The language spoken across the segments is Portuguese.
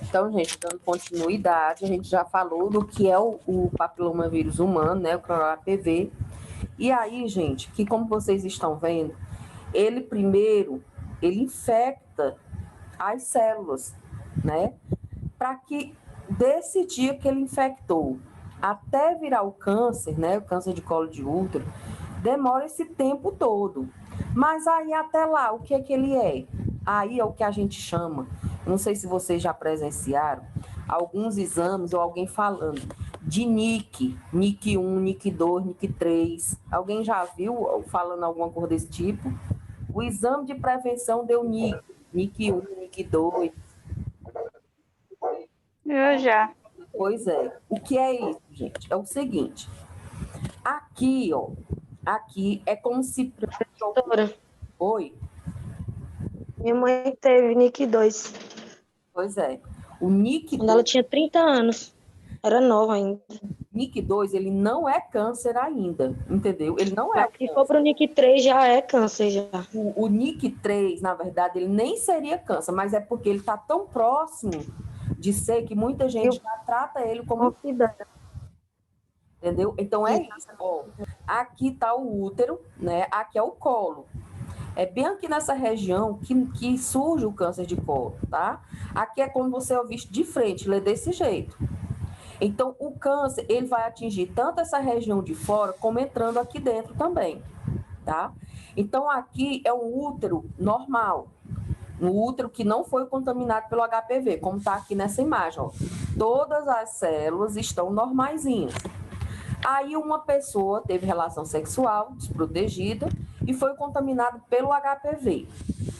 Então, gente, dando continuidade, a gente já falou do que é o papilomavírus humano, né, o HPV. E aí, gente, que como vocês estão vendo, ele primeiro, ele infecta as células, né? Para que desse dia que ele infectou até virar o câncer, né, o câncer de colo de útero, demora esse tempo todo. Mas aí até lá, o que é que ele é? Aí é o que a gente chama, não sei se vocês já presenciaram, alguns exames ou alguém falando de NIC 1, NIC 2, NIC 3. Alguém já viu falando alguma coisa desse tipo? O exame de prevenção deu NIC 1, NIC 2. Eu já. Pois é. O que é isso, gente? É o seguinte. Aqui, ó. Aqui é como se... Doutora, Oi? minha mãe teve NIC 2 Pois é. O NIC quando ela 2, tinha 30 anos. Era nova ainda. NIC 2, ele não é câncer ainda, entendeu? Ele não é Mas o se for câncer. pro NIC 3 já é câncer já. O NIC 3, na verdade, ele nem seria câncer, mas é porque ele está tão próximo de ser que muita gente já trata ele como Considera. entendeu? Então é isso. Ó, aqui está o útero, né? Aqui é o colo. É bem aqui nessa região que surge o câncer de colo, tá? Aqui é quando você é visto de frente, ele é desse jeito. Então, o câncer, ele vai atingir tanto essa região de fora, como entrando aqui dentro também, tá? Então, aqui é um útero normal, um útero que não foi contaminado pelo HPV, como está aqui nessa imagem, ó. Todas as células estão normaisinhas. Aí uma pessoa teve relação sexual desprotegida e foi contaminado pelo HPV.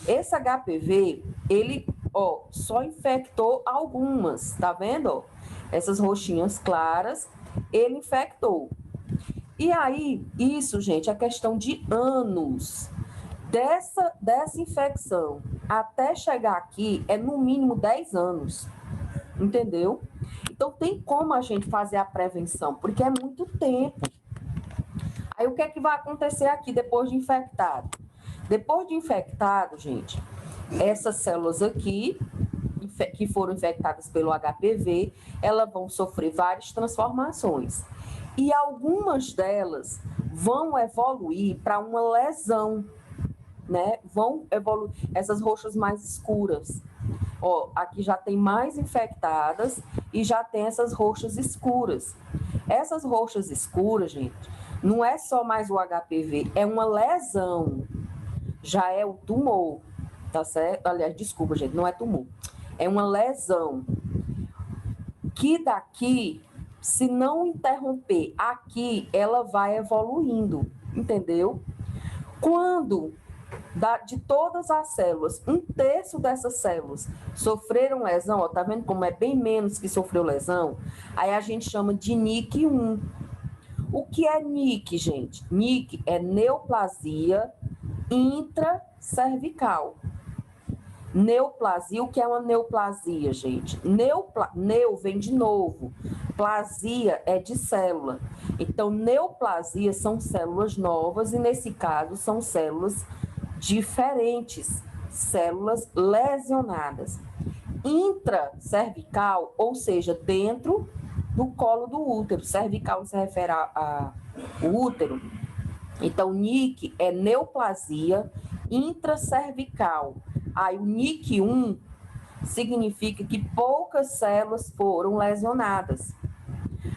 Esse HPV, ele, ó, só infectou algumas, tá vendo? Ó? Essas roxinhas claras, ele infectou. E aí, isso, gente, é questão de anos. Dessa infecção até chegar aqui é no mínimo 10 anos. Entendeu? Então, tem como a gente fazer a prevenção, porque é muito tempo. Aí, o que é que vai acontecer aqui depois de infectado? Depois de infectado, gente, essas células aqui, que foram infectadas pelo HPV, elas vão sofrer várias transformações. E algumas delas vão evoluir para uma lesão, né? Vão evoluir, essas roxas mais escuras. Ó, aqui já tem mais infectadas e já tem essas roxas escuras. Essas roxas escuras, gente, não é só mais o HPV, é uma lesão. Já é o tumor, tá certo? Aliás, desculpa, gente, não é tumor. É uma lesão. Que daqui, se não interromper aqui, ela vai evoluindo, entendeu? Quando de todas as células, 1/3 dessas células sofreram lesão, ó, tá vendo como é bem menos que sofreu lesão? Aí a gente chama de NIC 1. O que é NIC, gente? NIC é neoplasia intracervical. Neoplasia, o que é uma neoplasia, gente? Neo vem de novo, plasia é de célula. Então, neoplasia são células novas e, nesse caso, são células diferentes, células lesionadas. Intracervical, ou seja, dentro do colo do útero. Cervical se refere ao útero. Então, NIC é neoplasia intracervical. Aí, o NIC 1 significa que poucas células foram lesionadas.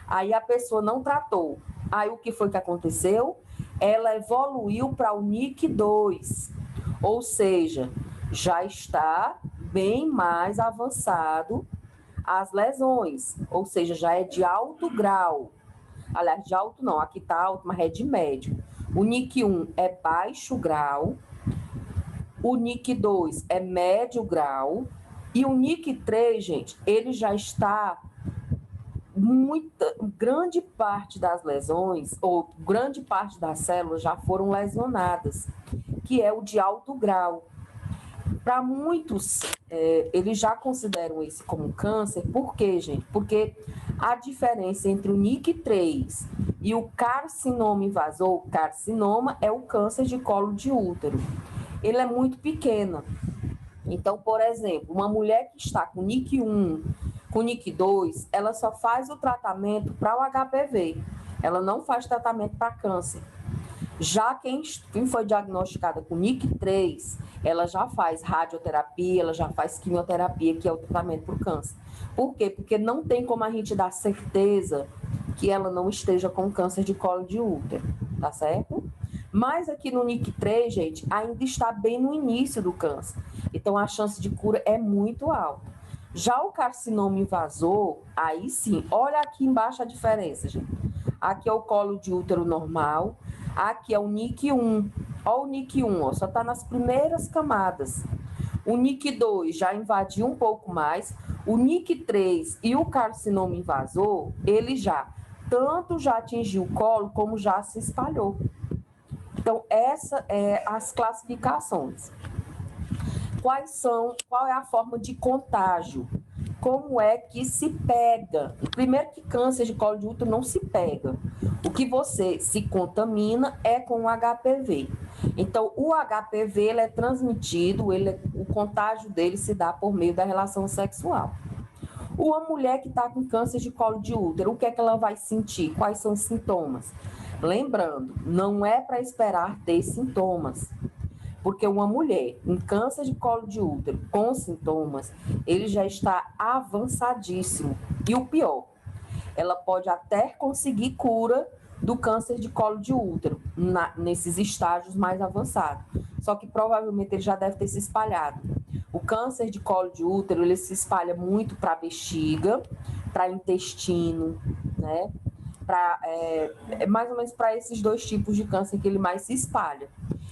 Aí, a pessoa não tratou. Aí, o que foi que aconteceu? Ela evoluiu para o NIC 2, ou seja, já está bem mais avançado as lesões, ou seja, já é de alto grau. Aliás, de alto não, aqui está alto, mas é de médio. O NIC 1 é baixo grau, o NIC 2 é médio grau, e o NIC 3, gente, ele já está grande parte das lesões, ou grande parte das células já foram lesionadas, que é o de alto grau. Para muitos, eles já consideram esse como câncer. Por quê, gente? Porque a diferença entre o NIC 3 e o carcinoma invasor, o carcinoma é o câncer de colo de útero, ele é muito pequeno. Então, por exemplo, uma mulher que está com NIC1, com NIC2, ela só faz o tratamento para o HPV. Ela não faz tratamento para câncer. Já quem foi diagnosticada com NIC3, ela já faz radioterapia, ela já faz quimioterapia, que é o tratamento para o câncer. Por quê? Porque não tem como a gente dar certeza que ela não esteja com câncer de colo de útero, tá certo? Mas aqui no NIC3, gente, ainda está bem no início do câncer. Então, a chance de cura é muito alta. Já o carcinoma invasor, aí sim, olha aqui embaixo a diferença, gente. Aqui é o colo de útero normal, aqui é o NIC1. Olha o NIC1, ó, só está nas primeiras camadas. O NIC2 já invadiu um pouco mais. O NIC3 e o carcinoma invasor, ele tanto já atingiu o colo, como já se espalhou. Então, essa é as classificações. Qual é a forma de contágio? Como é que se pega? Primeiro que câncer de colo de útero não se pega. O que você se contamina é com o HPV. Então, o HPV ele é transmitido, o contágio dele se dá por meio da relação sexual. Uma mulher que está com câncer de colo de útero, o que é que ela vai sentir? Quais são os sintomas? Lembrando, não é para esperar ter sintomas. Porque uma mulher com câncer de colo de útero com sintomas, ele já está avançadíssimo. E o pior, ela pode até conseguir cura do câncer de colo de útero, nesses estágios mais avançados. Só que provavelmente ele já deve ter se espalhado. O câncer de colo de útero, ele se espalha muito para a bexiga, para intestino, né? Mais ou menos para esses dois tipos de câncer que ele mais se espalha.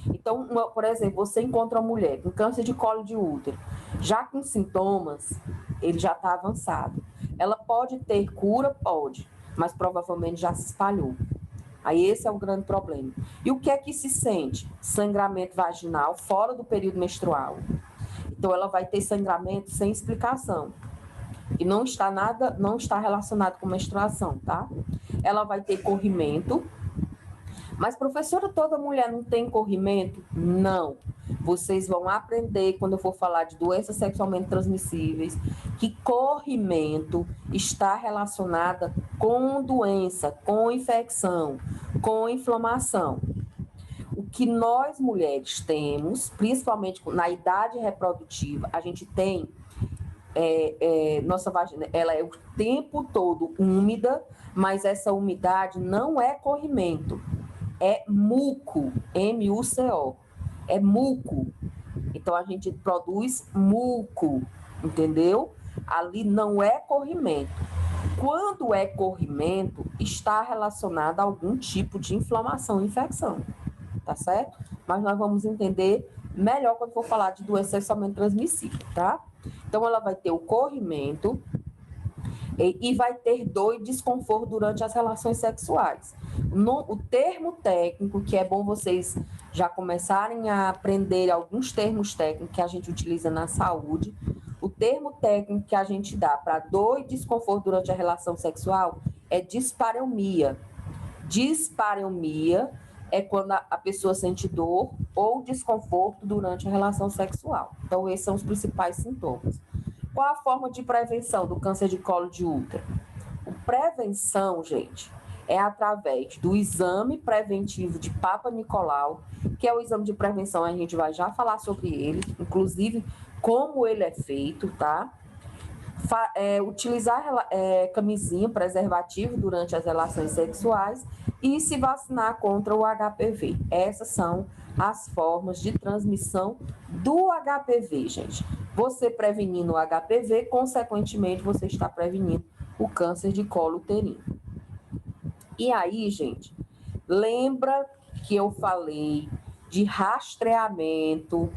Então, por exemplo, você encontra uma mulher com câncer de colo de útero, já com sintomas, ele já está avançado. Ela pode ter cura? Pode, mas provavelmente já se espalhou. Aí esse é o grande problema. E o que é que se sente? Sangramento vaginal fora do período menstrual. Então, ela vai ter sangramento sem explicação. E não está relacionado com menstruação, tá? Ela vai ter corrimento. Mas, professora, toda mulher não tem corrimento? Não. Vocês vão aprender, quando eu for falar de doenças sexualmente transmissíveis, que corrimento está relacionada com doença, com infecção, com inflamação. O que nós mulheres temos, principalmente na idade reprodutiva, a gente tem nossa vagina, ela é o tempo todo úmida, mas essa umidade não é corrimento. É muco, M-U-C-O, é muco. Então, a gente produz muco, entendeu? Ali não é corrimento. Quando é corrimento, está relacionado a algum tipo de inflamação, infecção, tá certo? Mas nós vamos entender melhor quando for falar de doença sexualmente transmissível, tá? Então, ela vai ter o corrimento e vai ter dor e desconforto durante as relações sexuais. O termo técnico, que é bom vocês já começarem a aprender alguns termos técnicos que a gente utiliza na saúde, o termo técnico que a gente dá para dor e desconforto durante a relação sexual é dispareunia. Dispareunia é quando a pessoa sente dor ou desconforto durante a relação sexual. Então, esses são os principais sintomas. Qual a forma de prevenção do câncer de colo de útero? Prevenção, gente, é através do exame preventivo de Papa Nicolau, que é o exame de prevenção, a gente vai já falar sobre ele, inclusive como ele é feito, tá? Utilizar camisinha, preservativo durante as relações sexuais e se vacinar contra o HPV. Essas são as formas de transmissão do HPV, gente. Você prevenindo o HPV, consequentemente, você está prevenindo o câncer de colo uterino. E aí, gente, lembra que eu falei de rastreamento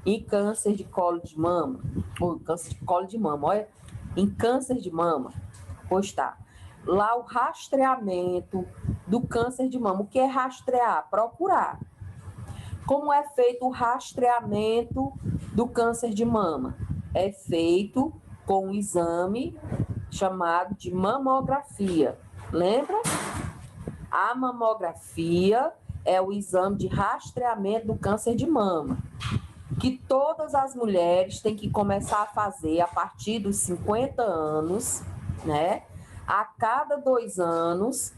em câncer de colo de mama? Ou câncer de colo de mama, olha. Em câncer de mama, pois tá. Lá o rastreamento do câncer de mama. O que é rastrear? Procurar. Como é feito o rastreamento do câncer de mama? É feito com um exame chamado de mamografia. Lembra? A mamografia é o exame de rastreamento do câncer de mama. que todas as mulheres têm que começar a fazer a partir dos 50 anos, né? A cada 2 anos,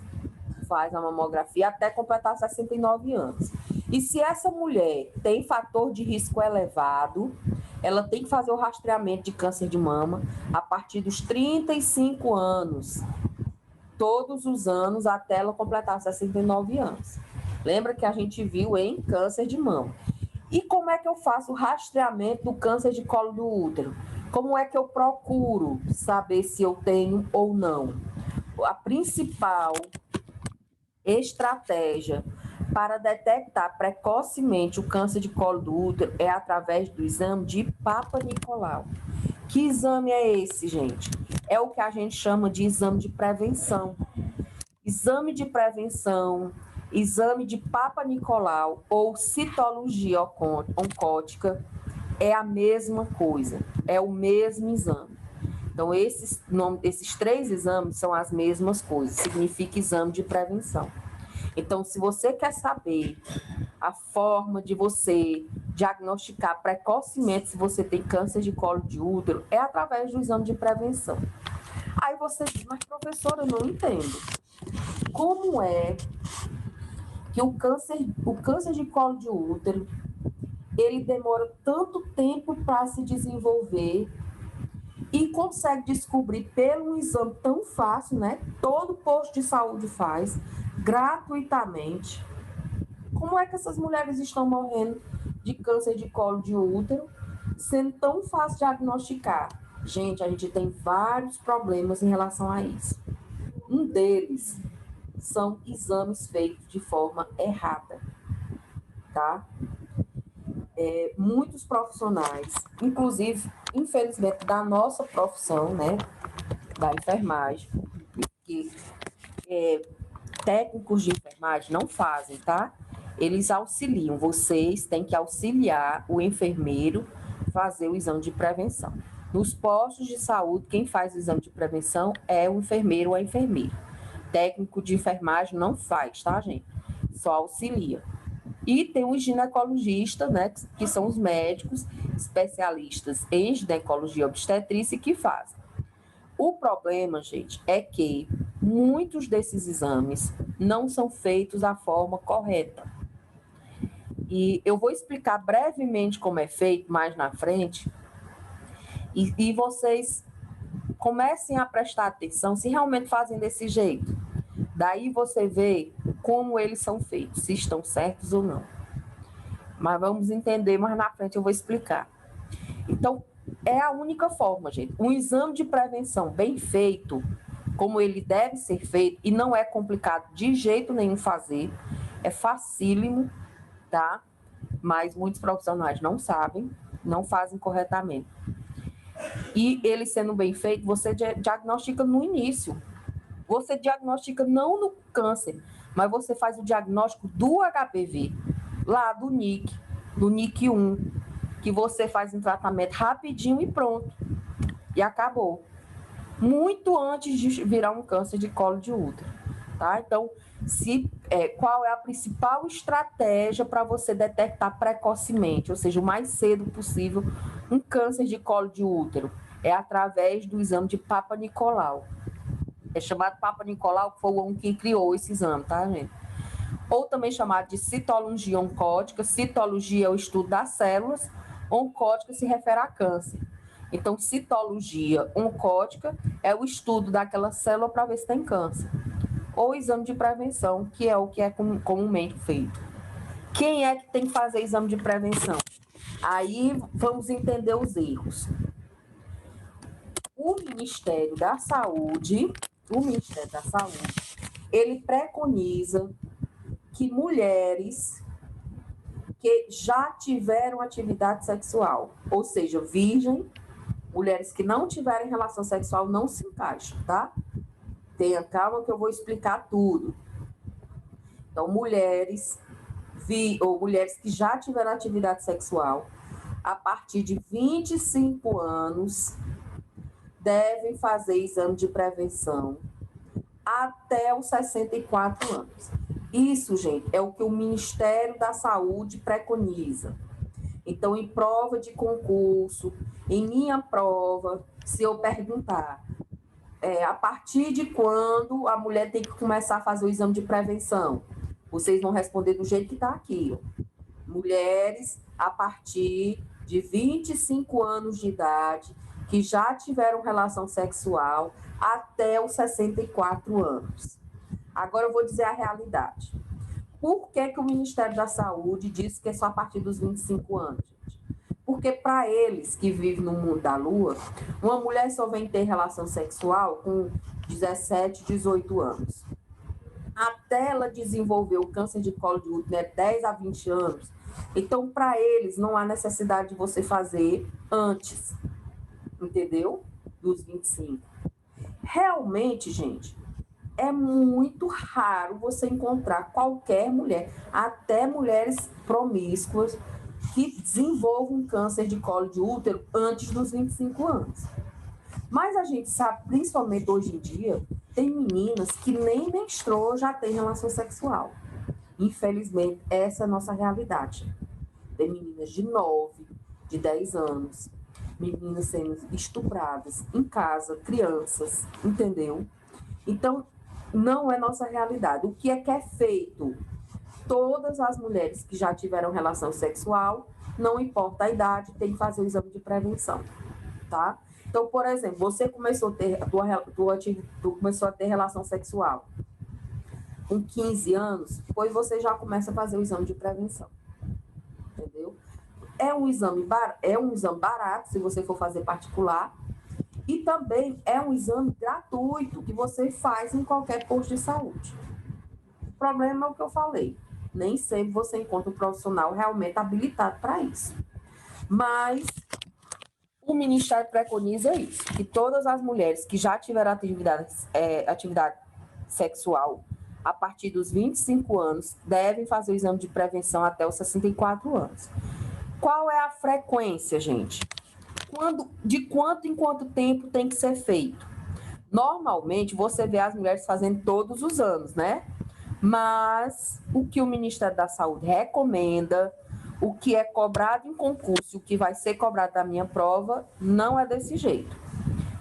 faz a mamografia até completar 69 anos. E se essa mulher tem fator de risco elevado, ela tem que fazer o rastreamento de câncer de mama a partir dos 35 anos, todos os anos até ela completar 69 anos. Lembra que a gente viu em câncer de mama. E como é que eu faço o rastreamento do câncer de colo do útero? Como é que eu procuro saber se eu tenho ou não? A principal estratégia para detectar precocemente o câncer de colo do útero é através do exame de Papa Nicolau. Que exame é esse, gente? É o que a gente chama de exame de prevenção. Exame de prevenção, exame de Papa Nicolau ou citologia oncótica é a mesma coisa, é o mesmo exame. Então, esses 3 exames são as mesmas coisas, significa exame de prevenção. Então, se você quer saber a forma de você diagnosticar precocemente se você tem câncer de colo de útero, é através do exame de prevenção. Aí você diz, mas professora, eu não entendo. Como é que o câncer de colo de útero, ele demora tanto tempo para se desenvolver e consegue descobrir pelo exame tão fácil, né? Todo posto de saúde faz, gratuitamente. Como é que essas mulheres estão morrendo de câncer de colo de útero, sendo tão fácil diagnosticar? Gente, a gente tem vários problemas em relação a isso. Um deles são exames feitos de forma errada, tá? Muitos profissionais, inclusive, infelizmente, da nossa profissão, né, da enfermagem, que técnicos de enfermagem não fazem, tá? Eles auxiliam, vocês têm que auxiliar o enfermeiro fazer o exame de prevenção. Nos postos de saúde, quem faz o exame de prevenção é o enfermeiro ou a enfermeira. Técnico de enfermagem não faz, tá, gente? Só auxilia. E tem os ginecologistas, né, que são os médicos especialistas em ginecologia obstetrícia que fazem. O problema, gente, é que muitos desses exames não são feitos da forma correta. E eu vou explicar brevemente como é feito mais na frente, e vocês comecem a prestar atenção se realmente fazem desse jeito. Daí você vê como eles são feitos, se estão certos ou não. Mas vamos entender mais na frente, eu vou explicar. Então, é a única forma, gente. Um exame de prevenção bem feito, como ele deve ser feito, e não é complicado de jeito nenhum fazer, é facílimo, tá? Mas muitos profissionais não sabem, não fazem corretamente. E ele sendo bem feito, você diagnostica no início. Você diagnostica não no câncer, mas você faz o diagnóstico do HPV, lá do NIC 1, que você faz um tratamento rapidinho e pronto. E acabou. Muito antes de virar um câncer de colo de útero, tá? Então, qual é a principal estratégia para você detectar precocemente, ou seja, o mais cedo possível, um câncer de colo de útero? É através do exame de Papa Nicolau. É chamado Papa Nicolau, que foi o que criou esse exame, tá, gente? Ou também chamado de citologia oncótica. Citologia é o estudo das células, oncótica se refere a câncer. Então, citologia oncótica é o estudo daquela célula para ver se tem câncer. Ou exame de prevenção, que é o que é comumente feito. Quem é que tem que fazer exame de prevenção? Aí vamos entender os erros. O Ministério da Saúde, ele preconiza que mulheres que já tiveram atividade sexual, ou seja, virgem, mulheres que não tiverem relação sexual não se encaixam, tá? Tenha calma que eu vou explicar tudo. Então, mulheres que já tiveram atividade sexual, a partir de 25 anos, devem fazer exame de prevenção até os 64 anos. Isso, gente, é o que o Ministério da Saúde preconiza. Então, em prova de concurso, em minha prova, se eu perguntar a partir de quando a mulher tem que começar a fazer o exame de prevenção, vocês vão responder do jeito que está aqui. Ó. Mulheres a partir de 25 anos de idade que já tiveram relação sexual até os 64 anos. Agora eu vou dizer a realidade. Por que o Ministério da Saúde diz que é só a partir dos 25 anos, gente? Porque para eles que vivem no mundo da lua, uma mulher só vem ter relação sexual com 17, 18 anos. Até ela desenvolver o câncer de colo de útero, né, 10 a 20 anos. Então, para eles, não há necessidade de você fazer antes, entendeu? Dos 25. Realmente, gente, é muito raro você encontrar qualquer mulher, até mulheres promíscuas, que desenvolvam câncer de colo de útero antes dos 25 anos. Mas a gente sabe, principalmente hoje em dia, tem meninas que nem menstruam já têm relação sexual. Infelizmente, essa é a nossa realidade. Tem meninas de 9, de 10 anos, meninas sendo estupradas em casa, crianças, entendeu? Então, não é nossa realidade. O que é feito? Todas as mulheres que já tiveram relação sexual, não importa a idade, tem que fazer o exame de prevenção, tá? Então, por exemplo, você começou a ter, tu começou a ter relação sexual com 15 anos, pois você já começa a fazer o exame de prevenção, entendeu? É um exame barato, se você for fazer particular, e também é um exame gratuito que você faz em qualquer posto de saúde. O problema é o que eu falei. Nem sempre você encontra um profissional realmente habilitado para isso. Mas o Ministério preconiza isso, que todas as mulheres que já tiveram atividade sexual a partir dos 25 anos devem fazer o exame de prevenção até os 64 anos. Qual é a frequência, gente? De quanto em quanto tempo tem que ser feito? Normalmente, você vê as mulheres fazendo todos os anos, né? Mas o que o Ministério da Saúde recomenda, o que é cobrado em concurso, o que vai ser cobrado da minha prova, não é desse jeito.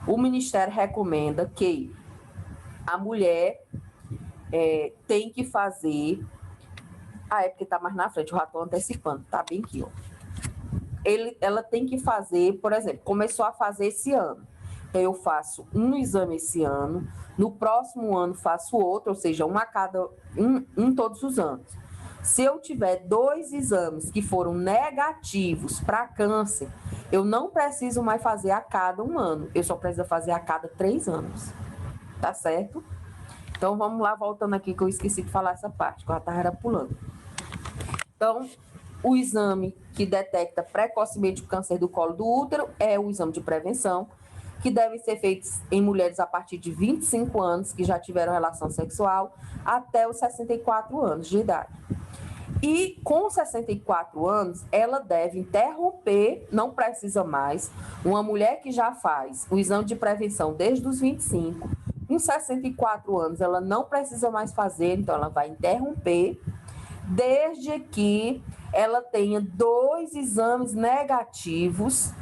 O Ministério recomenda que a mulher tem que fazer... Ah, é porque está mais na frente, eu já estou antecipando, tá bem aqui, ó. Ela tem que fazer, por exemplo, começou a fazer esse ano. Então, eu faço um exame esse ano, no próximo ano faço outro, ou seja, um todos os anos. Se eu tiver 2 exames que foram negativos para câncer, eu não preciso mais fazer a cada 1 ano, eu só preciso fazer a cada 3 anos. Tá certo? Então, vamos lá, voltando aqui, que eu esqueci de falar essa parte, que eu estava pulando. Então, o exame que detecta precocemente o câncer do colo do útero é o exame de prevenção, que deve ser feito em mulheres a partir de 25 anos que já tiveram relação sexual até os 64 anos de idade. E com 64 anos, ela deve interromper, não precisa mais, uma mulher que já faz o exame de prevenção desde os 25, com 64 anos ela não precisa mais fazer, então ela vai interromper, desde que ela tenha 2 exames negativos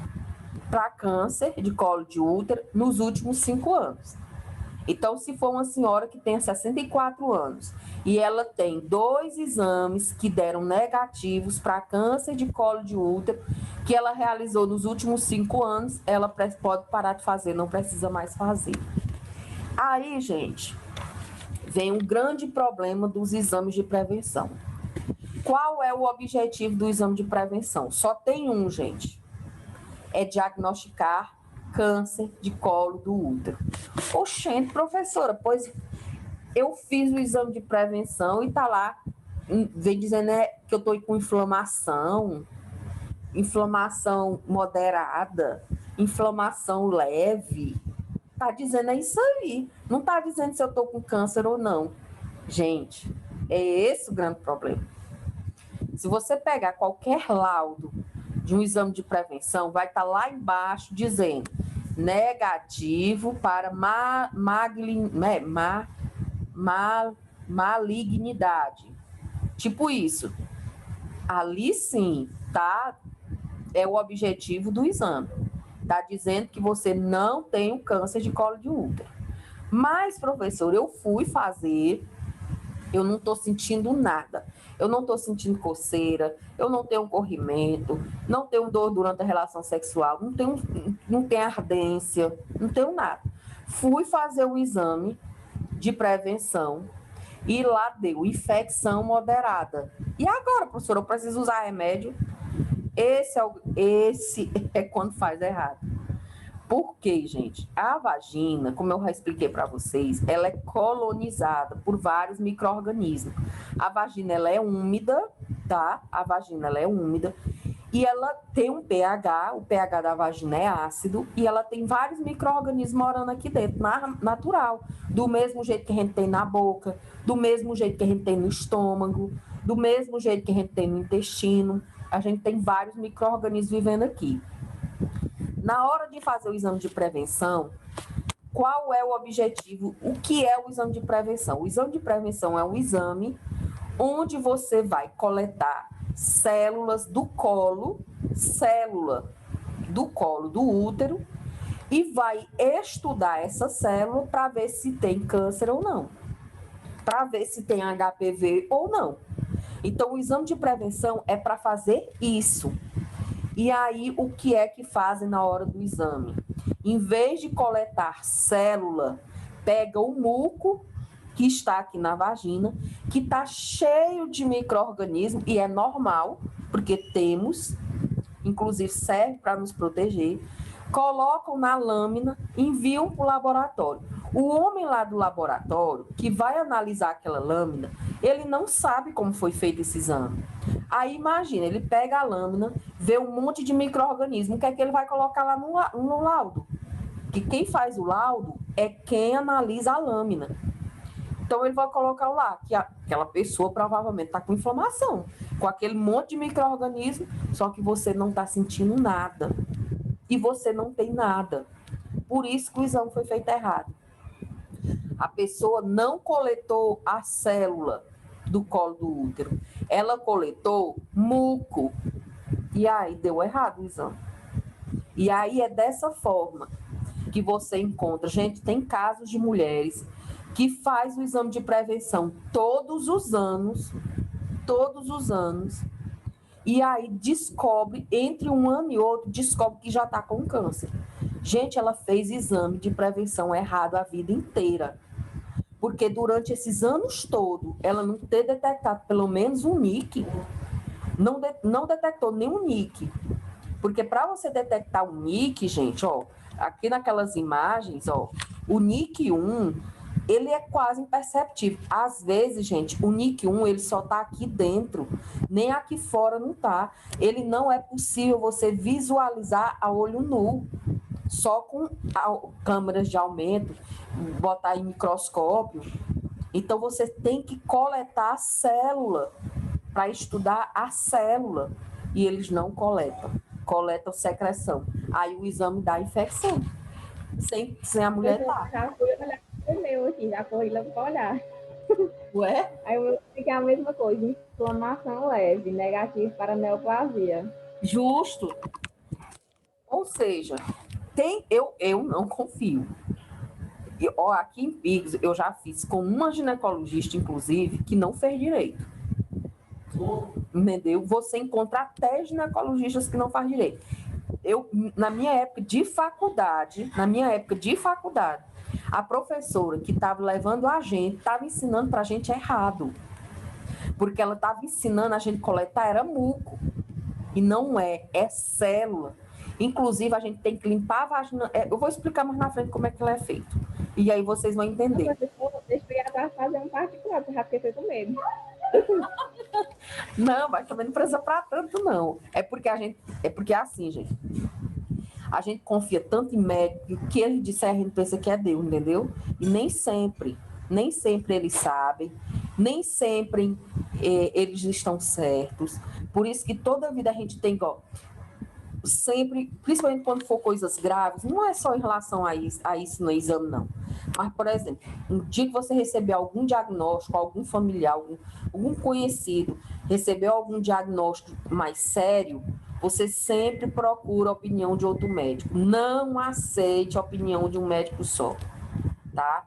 para câncer de colo de útero nos últimos 5 anos. Então, se for uma senhora que tenha 64 anos e ela tem 2 exames que deram negativos para câncer de colo de útero, que ela realizou nos últimos 5 anos, ela pode parar de fazer, não precisa mais fazer. Aí, gente, vem um grande problema dos exames de prevenção. Qual é o objetivo do exame de prevenção? Só tem um, gente. É diagnosticar câncer de colo do útero. Oxente, professora, pois eu fiz o exame de prevenção e tá lá, vem dizendo que eu tô com inflamação moderada, inflamação leve. Tá dizendo isso aí. Não tá dizendo se eu tô com câncer ou não. Gente, é esse o grande problema. Se você pegar qualquer laudo de um exame de prevenção, vai estar lá embaixo dizendo negativo para malignidade. Tipo isso. Ali sim, tá É o objetivo do exame. Está dizendo que você não tem o câncer de colo de útero. Mas, professor, eu fui fazer, eu não estou sentindo nada. Eu não estou sentindo coceira, eu não tenho corrimento, não tenho dor durante a relação sexual, não tenho ardência, não tenho nada. Fui fazer o exame de prevenção e lá deu infecção moderada. E agora, professora, eu preciso usar remédio? Esse é quando faz errado. Por quê, gente? A vagina, como eu já expliquei para vocês, ela é colonizada por vários micro-organismos. A vagina, ela é úmida, tá? A vagina, ela é úmida. E ela tem um pH, o pH da vagina é ácido, e ela tem vários micro-organismos morando aqui dentro, natural. Do mesmo jeito que a gente tem na boca, do mesmo jeito que a gente tem no estômago, do mesmo jeito que a gente tem no intestino. A gente tem vários micro-organismos vivendo aqui. Na hora de fazer o exame de prevenção, qual é o objetivo? O que é o exame de prevenção? O exame de prevenção é um exame onde você vai coletar células do colo, célula do colo do útero, e vai estudar essa célula para ver se tem câncer ou não, para ver se tem HPV ou não. Então, o exame de prevenção é para fazer isso. E aí, o que é que fazem na hora do exame? Em vez de coletar célula, pega o muco que está aqui na vagina, que está cheio de micro-organismos, e é normal, porque temos, inclusive serve para nos proteger, colocam na lâmina, enviam para o laboratório. O homem lá do laboratório, que vai analisar aquela lâmina, ele não sabe como foi feito esse exame. Aí imagina, ele pega a lâmina, vê um monte de micro-organismo, o que é que ele vai colocar lá no laudo? Que quem faz o laudo é quem analisa a lâmina. Então ele vai colocar lá que aquela pessoa provavelmente está com inflamação, com aquele monte de micro-organismo, só que você não está sentindo nada. E você não tem nada. Por isso que o exame foi feito errado. A pessoa não coletou a célula do colo do útero. Ela coletou muco. E aí deu errado o exame. E aí é dessa forma que você encontra. Gente, tem casos de mulheres que faz o exame de prevenção todos os anos, e aí descobre, entre um ano e outro, descobre que já está com câncer. Gente, ela fez exame de prevenção errado a vida inteira. Porque durante esses anos todos, ela não ter detectado pelo menos um NIC, não detectou nenhum NIC. Porque para você detectar um NIC, gente, ó, aqui naquelas imagens, ó, o NIC1, ele é quase imperceptível. Às vezes, gente, o NIC1, ele só está aqui dentro, nem aqui fora não está. Ele não é possível você visualizar a olho nu, só com câmeras de aumento, botar em microscópio. Então, você tem que coletar a célula para estudar a célula. E eles não coletam secreção. Aí o exame dá infecção. Sem a mulher estar. Já fui olhar o meu aqui, já corri logo para olhar. Ué? Aí eu fiquei a mesma coisa, inflamação leve, negativo para neoplasia. Justo. Ou seja, eu não confio. E, ó, aqui em Pigos, eu já fiz com uma ginecologista, inclusive, que não fez direito. Entendeu? Você encontra até ginecologistas que não faz direito. Na minha época de faculdade, a professora que estava levando a gente, estava ensinando para a gente errado. Porque ela estava ensinando a gente coletar, era muco. E não é célula. Inclusive, a gente tem que limpar a vagina. Eu vou explicar mais na frente como é que ela é feita. E aí vocês vão entender. Deixa eu ir fazer um particular, porque já fiquei com medo. Não, mas também não precisa para tanto, não. É porque assim, gente. A gente confia tanto em médico que o que ele disser a gente pensa que é Deus, entendeu? E nem sempre eles sabem, nem sempre eles estão certos. Por isso que toda vida a gente tem, ó, sempre, principalmente quando for coisas graves, não é só em relação a isso no exame, não. Mas, por exemplo, um dia que você receber algum diagnóstico, algum familiar, algum conhecido recebeu algum diagnóstico mais sério, você sempre procura a opinião de outro médico. Não aceite a opinião de um médico só, tá?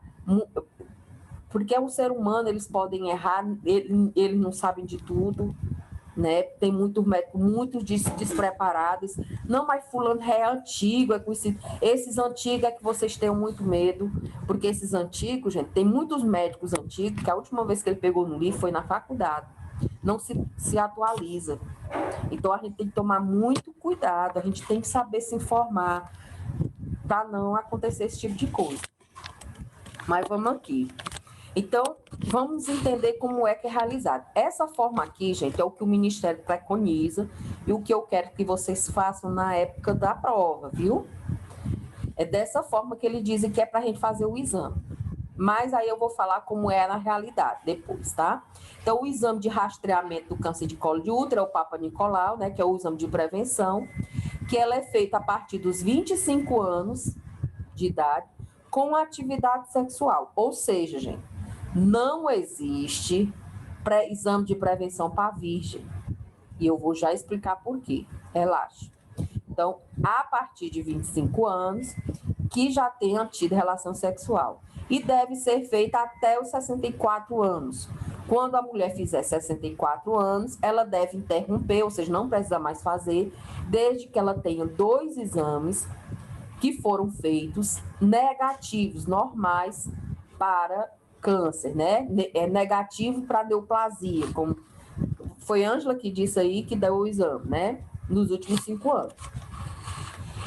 Porque é um ser humano, eles podem errar, eles não sabem de tudo, né? Tem muitos médicos muito despreparados. Não, mas fulano é antigo, é conhecido. Esses antigos é que vocês tenham muito medo, porque esses antigos, gente, tem muitos médicos antigos que a última vez que ele pegou no livro foi na faculdade. Não se atualiza. Então, a gente tem que tomar muito cuidado, a gente tem que saber se informar para não acontecer esse tipo de coisa. Mas vamos aqui. Então, vamos entender como é que é realizado. Essa forma aqui, gente, é o que o Ministério preconiza e o que eu quero que vocês façam na época da prova, viu? É dessa forma que eles dizem que é para a gente fazer o exame. Mas aí eu vou falar como é na realidade depois, tá? Então, o exame de rastreamento do câncer de colo de útero é o Papa Nicolau, né? Que é o exame de prevenção, que ela é feita a partir dos 25 anos de idade com atividade sexual. Ou seja, gente, não existe exame de prevenção para virgem. E eu vou já explicar por quê. Relaxa. Então, a partir de 25 anos, que já tenha tido relação sexual. E deve ser feita até os 64 anos. Quando a mulher fizer 64 anos, ela deve interromper, ou seja, não precisa mais fazer, desde que ela tenha 2 exames que foram feitos negativos, normais, para câncer, né? É negativo para neoplasia, como foi Ângela que disse aí que deu o exame, né? Nos últimos 5 anos.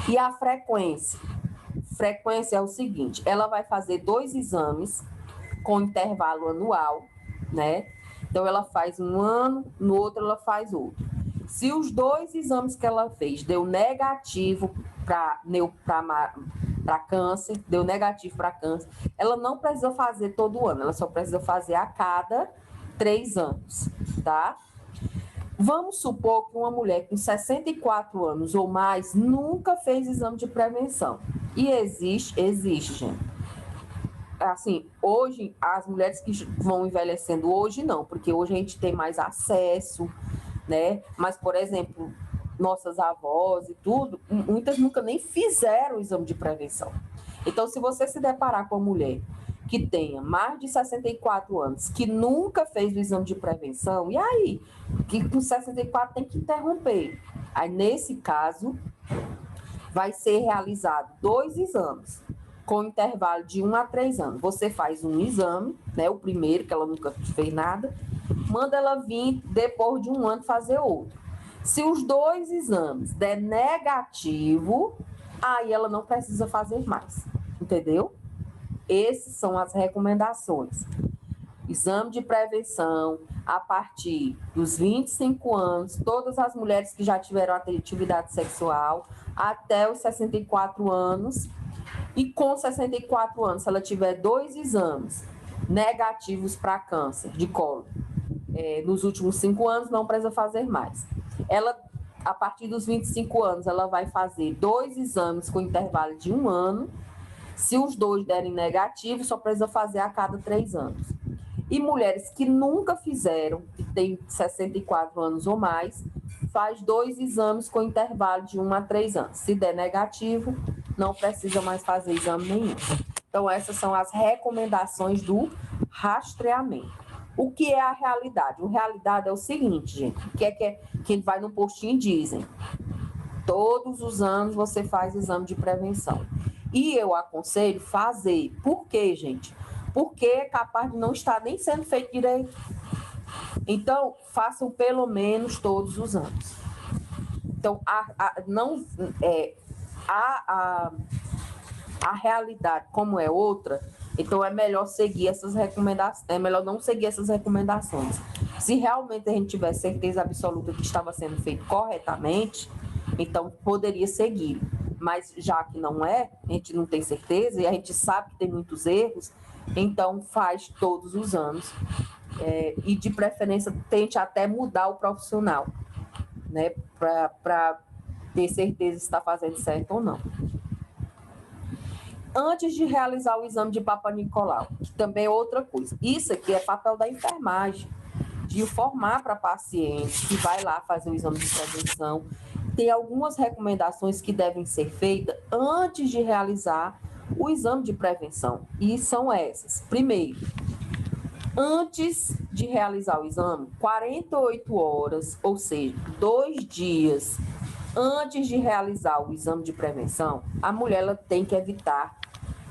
E a frequência? Frequência é o seguinte, ela vai fazer 2 exames com intervalo anual, né? Então, ela faz um ano, no outro ela faz outro. Se os 2 exames que ela fez deu negativo para câncer, deu negativo para câncer, ela não precisa fazer todo ano, ela só precisa fazer a cada 3 anos, tá? Vamos supor que uma mulher com 64 anos ou mais nunca fez exame de prevenção. E existe, gente. Assim, hoje, as mulheres que vão envelhecendo hoje, não, porque hoje a gente tem mais acesso, né? Mas, por exemplo, nossas avós e tudo, muitas nunca nem fizeram o exame de prevenção. Então, se você se deparar com uma mulher que tenha mais de 64 anos, que nunca fez o exame de prevenção, e aí? Que com 64 tem que interromper. Aí, nesse caso, vai ser realizado 2 exames, com intervalo de 1 a 3 anos. Você faz um exame, né, o primeiro, que ela nunca fez nada, manda ela vir, depois de 1 ano, fazer outro. Se os 2 exames der negativo, aí ela não precisa fazer mais, entendeu? Essas são as recomendações. Exame de prevenção a partir dos 25 anos, todas as mulheres que já tiveram atividade sexual, até os 64 anos, e com 64 anos, se ela tiver 2 exames negativos para câncer de colo, nos últimos 5 anos, não precisa fazer mais. Ela, a partir dos 25 anos, ela vai fazer 2 exames com intervalo de 1 ano. Se os 2 derem negativo, só precisa fazer a cada 3 anos. E mulheres que nunca fizeram, que têm 64 anos ou mais, faz 2 exames com intervalo de 1 a 3 anos. Se der negativo, não precisa mais fazer exame nenhum. Então, essas são as recomendações do rastreamento. O que é a realidade? A realidade é o seguinte, gente, que vai no postinho e dizem, todos os anos você faz exame de prevenção. E eu aconselho fazer. Por quê, gente? Porque é capaz de não estar nem sendo feito direito. Então, façam pelo menos todos os anos. Então, a realidade, como é outra, então é melhor seguir essas recomendações, é melhor não seguir essas recomendações. Se realmente a gente tiver certeza absoluta que estava sendo feito corretamente, então poderia seguir. Mas já que não é, a gente não tem certeza e a gente sabe que tem muitos erros, então faz todos os anos. E de preferência tente até mudar o profissional, né, para ter certeza se está fazendo certo ou não. Antes de realizar o exame de Papa Nicolau, que também é outra coisa. Isso aqui é papel da enfermagem. de informar para a paciente que vai lá fazer o exame de prevenção. Tem algumas recomendações que devem ser feitas antes de realizar o exame de prevenção. E são essas. Primeiro, antes de realizar o exame, 48 horas, ou seja, 2 dias antes de realizar o exame de prevenção, a mulher ela tem que evitar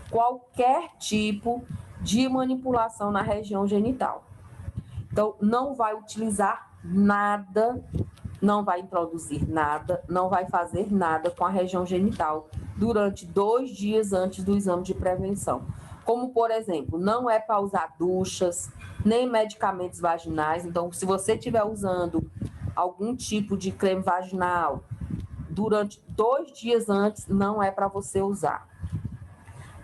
qualquer tipo de manipulação na região genital. Então, não vai utilizar nada, não vai introduzir nada, não vai fazer nada com a região genital durante 2 dias antes do exame de prevenção. Como, por exemplo, não é para usar duchas, nem medicamentos vaginais. Então, se você estiver usando algum tipo de creme vaginal durante 2 dias antes, não é para você usar.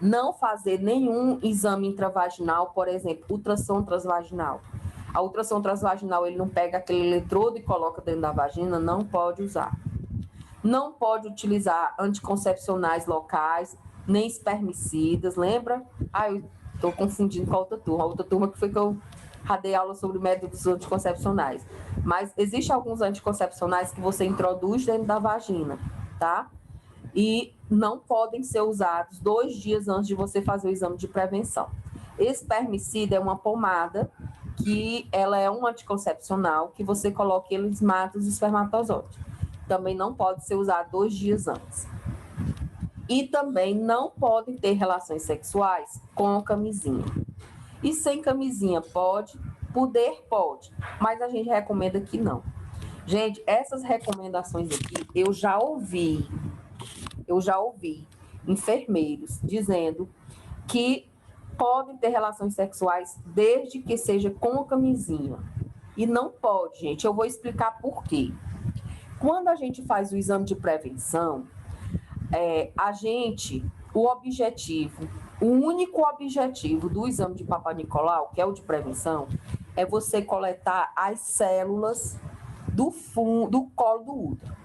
Não fazer nenhum exame intravaginal, por exemplo, ultrassom transvaginal. A ultrassom transvaginal, ele não pega aquele eletrodo e coloca dentro da vagina, não pode usar. Não pode utilizar anticoncepcionais locais, nem espermicidas, lembra? Eu estou confundindo com a outra turma que foi que eu dei aula sobre métodos anticoncepcionais. Mas existem alguns anticoncepcionais que você introduz dentro da vagina, tá? E não podem ser usados 2 dias antes de você fazer o exame de prevenção. Espermicida é uma pomada que ela é um anticoncepcional que você coloca e eles matam os espermatozoides. Também não pode ser usado 2 dias antes. E também não podem ter relações sexuais com camisinha. E sem camisinha pode? Poder pode, mas a gente recomenda que não. Gente, essas recomendações aqui eu já ouvi enfermeiros dizendo que podem ter relações sexuais desde que seja com camisinha. E não pode, gente. Eu vou explicar por quê. Quando a gente faz o exame de prevenção, o único objetivo do exame de Papa Nicolau, que é o de prevenção, é você coletar as células do colo do útero.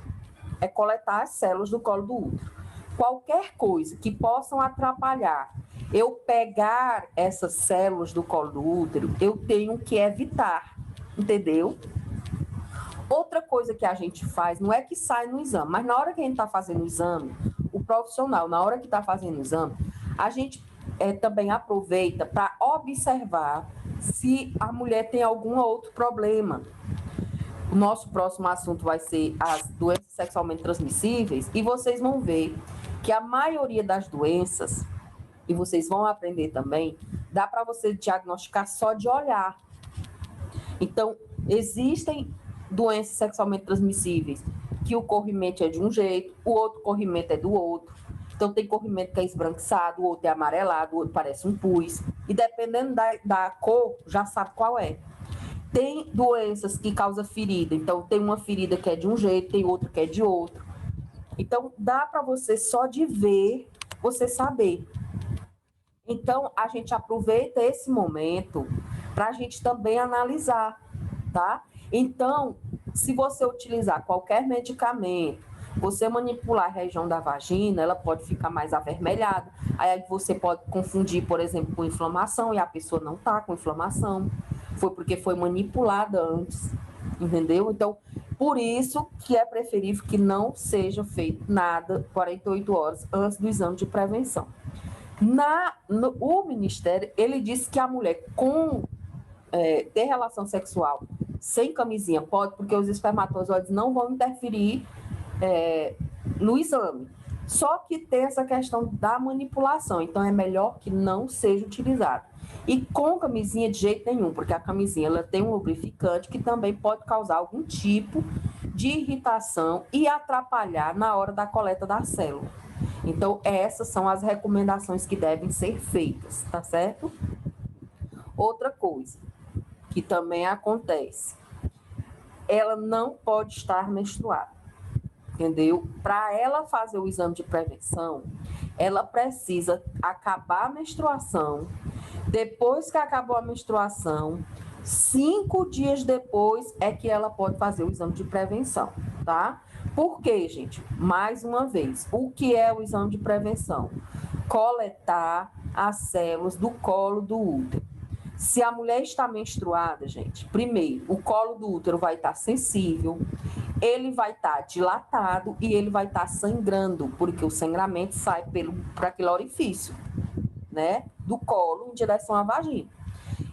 É coletar as células do colo do útero. Qualquer coisa que possam atrapalhar eu pegar essas células do colo do útero, eu tenho que evitar, entendeu? Outra coisa que a gente faz, não é que sai no exame, mas na hora que a gente está fazendo o exame, o profissional, na hora que está fazendo o exame, a gente também aproveita para observar se a mulher tem algum outro problema. O nosso próximo assunto vai ser as doenças sexualmente transmissíveis, e vocês vão ver que a maioria das doenças, e vocês vão aprender também, dá para você diagnosticar só de olhar. Então, existem doenças sexualmente transmissíveis que o corrimento é de um jeito, o outro corrimento é do outro. Então, tem corrimento que é esbranquiçado, o outro é amarelado, o outro parece um pus. E dependendo da cor, já sabe qual é. Tem doenças que causam ferida. Então, tem uma ferida que é de um jeito, tem outra que é de outro. Então, dá para você só de ver, você saber. Então, a gente aproveita esse momento para a gente também analisar, tá? Então, se você utilizar qualquer medicamento, você manipular a região da vagina, ela pode ficar mais avermelhada. Aí você pode confundir, por exemplo, com inflamação, e a pessoa não está com inflamação. Foi porque foi manipulada antes, entendeu? Então, por isso que é preferível que não seja feito nada 48 horas antes do exame de prevenção. O Ministério, ele disse que a mulher ter relação sexual sem camisinha pode, porque os espermatozoides não vão interferir no exame. Só que tem essa questão da manipulação, então é melhor que não seja utilizado. E com camisinha de jeito nenhum, porque a camisinha ela tem um lubrificante que também pode causar algum tipo de irritação e atrapalhar na hora da coleta da célula. Então, essas são as recomendações que devem ser feitas, tá certo? Outra coisa que também acontece, ela não pode estar menstruada, entendeu? Para ela fazer o exame de prevenção, ela precisa acabar a menstruação. Depois que acabou a menstruação, 5 dias depois é que ela pode fazer o exame de prevenção, tá? Por quê, gente? Mais uma vez, o que é o exame de prevenção? Coletar as células do colo do útero. Se a mulher está menstruada, gente, primeiro, o colo do útero vai estar sensível, ele vai estar dilatado e ele vai estar sangrando, porque o sangramento sai por aquele orifício, né, do colo em direção à vagina.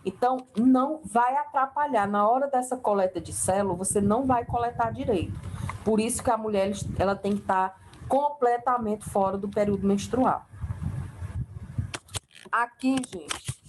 Então, não vai atrapalhar. Na hora dessa coleta de célula, você não vai coletar direito. Por isso que a mulher ela tem que estar completamente fora do período menstrual. Aqui, gente,